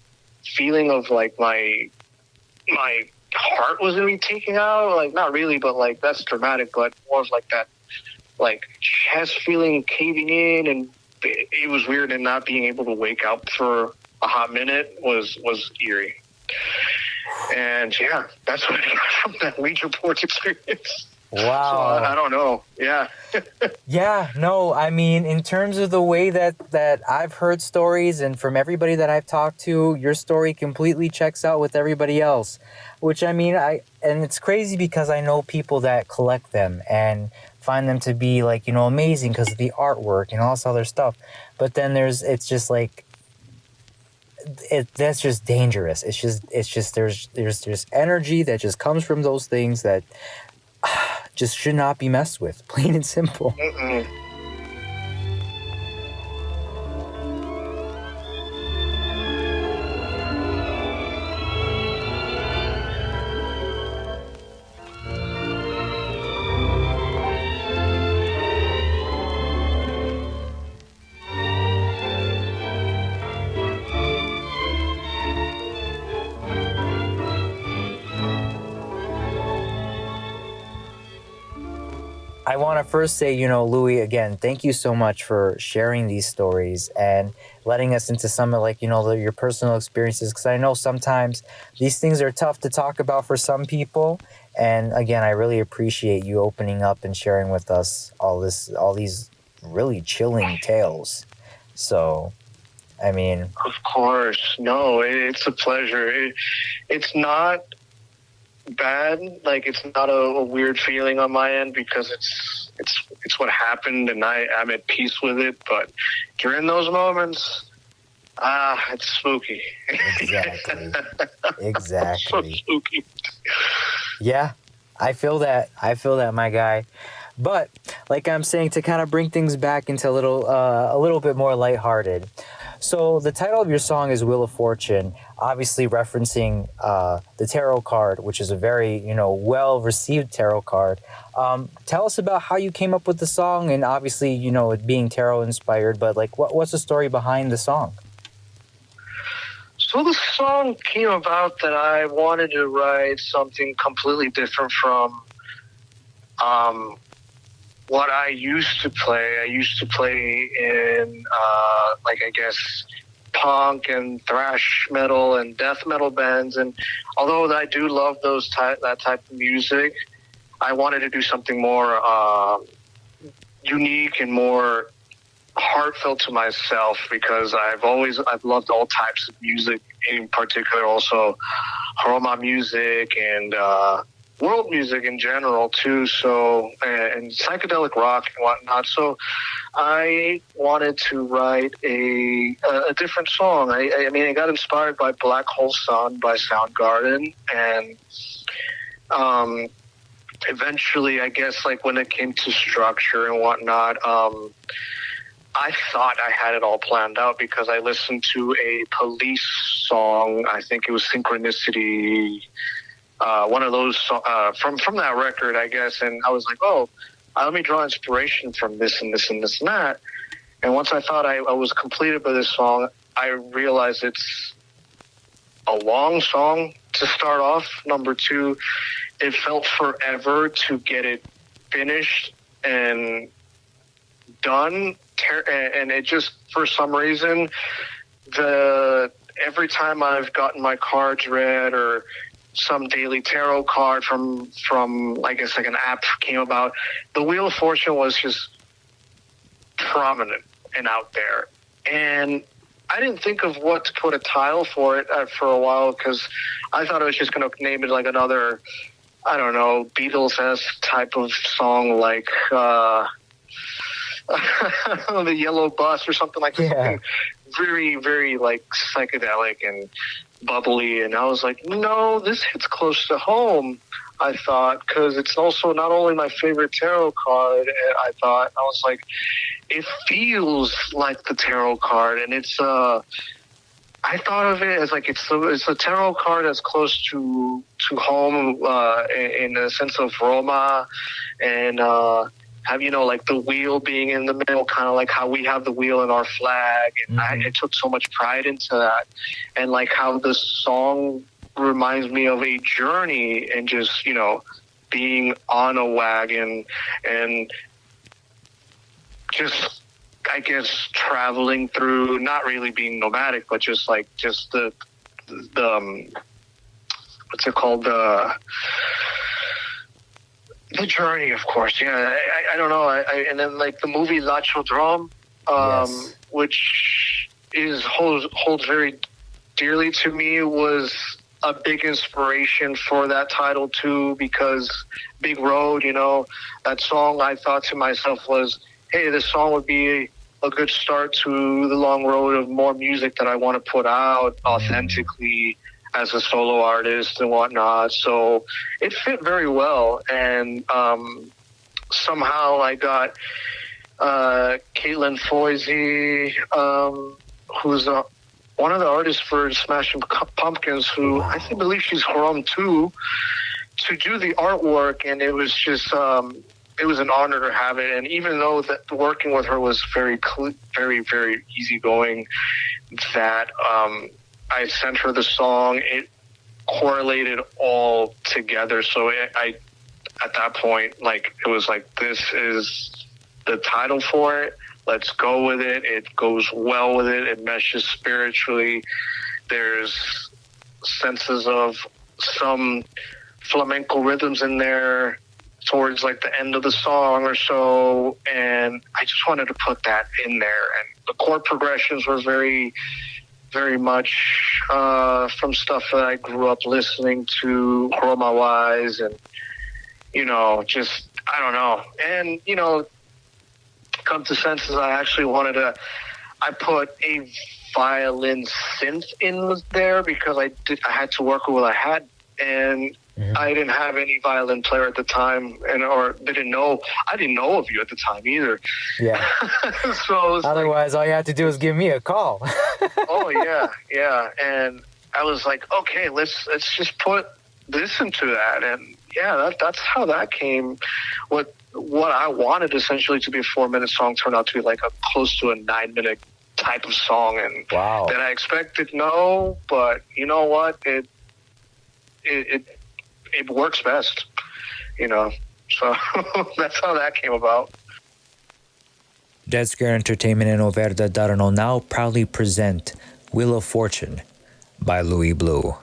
feeling of like my heart was gonna be taken out, like not really, but like that's dramatic, but more of like that like chest feeling caving in, and it was weird, and not being able to wake up for a hot minute was eerie. And yeah, that's what I got from that Ouija board experience. Wow. So I don't know. Yeah. Yeah, no, I mean, in terms of the way that I've heard stories and from everybody that I've talked to, your story completely checks out with everybody else. Which I mean, and it's crazy because I know people that collect them and find them to be like, amazing because of the artwork and all this other stuff. But then it's just like that's just dangerous. It's just there's energy that just comes from those things that just should not be messed with, plain and simple. Mm-mm. I want to first say, Luiee, again, thank you so much for sharing these stories and letting us into some of your personal experiences. Because I know sometimes these things are tough to talk about for some people. And again, I really appreciate you opening up and sharing with us all these really chilling tales. So, I mean, Of course. No, it's a pleasure. It's not bad. Like, it's not a weird feeling on my end because it's what happened and I'm at peace with it. But during those moments, it's spooky. exactly. So Exactly. spooky. Yeah, I feel that, my guy. But like I'm saying, to kind of bring things back into a little bit more lighthearted. So the title of your song is Wheel of Fortune, obviously referencing the tarot card, which is a very, well-received tarot card. Tell us about how you came up with the song and obviously, it being tarot inspired, but like what's the story behind the song? So the song came about that I wanted to write something completely different from what I used to play. I used to play in, I guess, punk and thrash metal and death metal bands. And although I do love that type of music, I wanted to do something more unique and more heartfelt to myself because I've loved all types of music, in particular also Roma music and world music in general too. So and psychedelic rock and whatnot. So I wanted to write a different song. I mean, I got inspired by Black Hole Sun by Soundgarden, and eventually, I guess, like when it came to structure and whatnot, I thought I had it all planned out because I listened to a Police song. I think it was Synchronicity, one of those from that record, I guess. And I was like, oh, let me draw inspiration from this and this and this and that. And once I thought I was completed by this song, I realized it's a long song to start off. Number two, it felt forever to get it finished and done. And it just, for some reason, every time I've gotten my cards read or some daily tarot card from I guess like an app came about, the Wheel of Fortune was just prominent and out there. And I didn't think of what to put a title for it for a while because I thought I was just going to name it like another, I don't know, Beatles-esque type of song like the Yellow Bus or something like that. Yeah. Something very, very like psychedelic and bubbly. And I was like, no, this hits close to home, I thought, because it's also not only my favorite tarot card. I thought, I was like, it feels like the tarot card, and it's I thought of it as like it's a tarot card that's close to home in the sense of Roma and have, like the wheel being in the middle, kind of like how we have the wheel in our flag. And I took so much pride into that. And like how the song reminds me of a journey and just, being on a wagon and just, I guess, traveling through, not really being nomadic, but just the what's it called? The Journey, of course. Yeah, I don't know. And then like the movie Latchi Ratyi Yes. which holds very dearly to me, was a big inspiration for that title too, because Big Road, that song, I thought to myself was, hey, this song would be a good start to the long road of more music that I want to put out authentically as a solo artist and whatnot. So it fit very well. And somehow I got Caitlin Foisey, who's one of the artists for Smashing Pumpkins, who I believe she's from too, to do the artwork. And it was just, it was an honor to have it. And even though that working with her was very, very easygoing, that I sent her the song, it correlated all together. So I at that point, like, it was like, this is the title for it. Let's go with it. It goes well with it. It meshes spiritually. There's senses of some flamenco rhythms in there towards like the end of the song or so. And I just wanted to put that in there. And the chord progressions were very, very much from stuff that I grew up listening to Roma wise, and just, I don't know. And come to senses, I actually I put a violin synth in there because I had to work with what I had, and I didn't have any violin player at the time, I didn't know of you at the time either. Yeah. So otherwise, all you had to do is give me a call. Oh yeah. And I was like, okay, let's just put this into that, and yeah, that's how that came. What I wanted essentially to be a 4-minute song turned out to be like a close to a 9-minute type of song, and wow. that I expected, no, but you know what, it works best, so that's how that came about. Dead Scare Entertainment and Verda Darano now proudly present Wheel of Fortune by Luiee Bloo.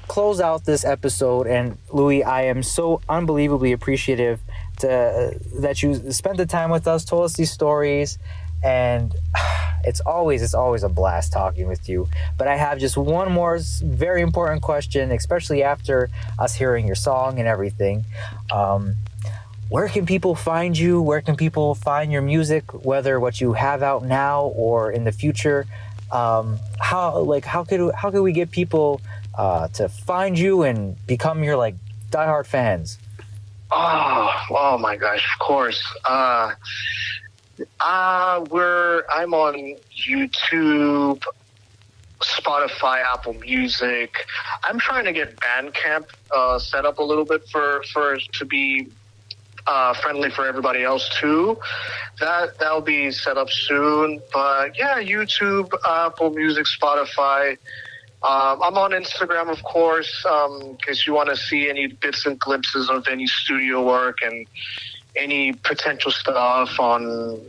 close out this episode, and Luiee, I am so unbelievably appreciative that you spent the time with us, told us these stories, and it's always a blast talking with you. But I have just one more very important question, especially after us hearing your song and everything. Where can people find you? Where can people find your music, whether what you have out now or in the future? How could we get people to find you and become your like diehard fans? Oh my gosh, of course. I'm on YouTube, Spotify, Apple Music. I'm trying to get Bandcamp set up a little bit for to be friendly for everybody else too. That'll be set up soon. But yeah, YouTube, Apple Music, Spotify. I'm on Instagram, of course, in case you want to see any bits and glimpses of any studio work and any potential stuff on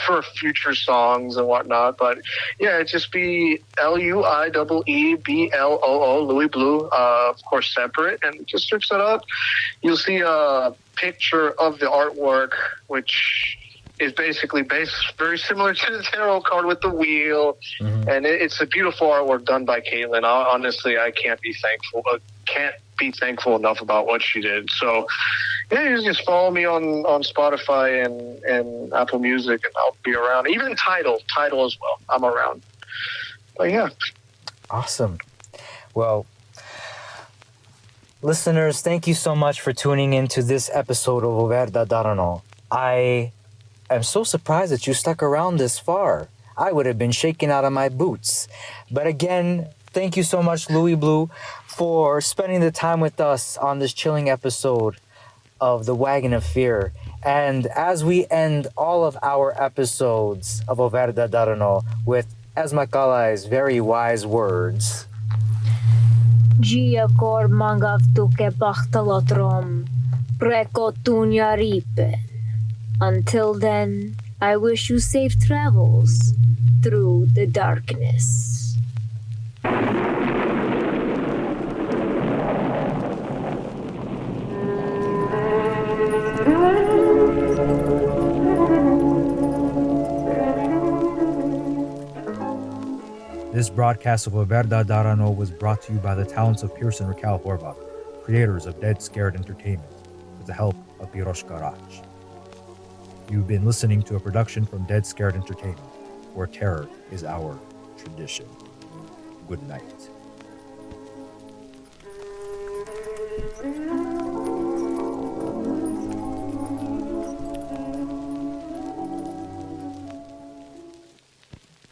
for future songs and whatnot. But yeah, it'd just be LuiEeBloo, Luiee Bloo, of course, separate, and just search that up. You'll see a picture of the artwork, which is basically very similar to the tarot card with the wheel. Mm-hmm. And it's a beautiful artwork done by Caitlin. Honestly, I can't be thankful enough about what she did. So yeah, you just follow me on Spotify and Apple Music, and I'll be around. Even Tidal as well. I'm around. But yeah. Awesome. Well, listeners, thank you so much for tuning into this episode of Verda Darano. I'm so surprised that you stuck around this far. I would have been shaken out of my boots. But again, thank you so much, Luiee Bloo, for spending the time with us on this chilling episode of The Wagon of Fear. And as we end all of our episodes of Verda Darano with Esmakalai's very wise words. Gia kor mangavtu ke bachtalotrom, preko tunya ripe. Until then, I wish you safe travels through the darkness. This broadcast of Verda Darano was brought to you by the talents of Pearson Raquel Horvath, creators of Dead Scared Entertainment, with the help of Piroshka Rach. You've been listening to a production from Dead Scared Entertainment, where terror is our tradition. Good night.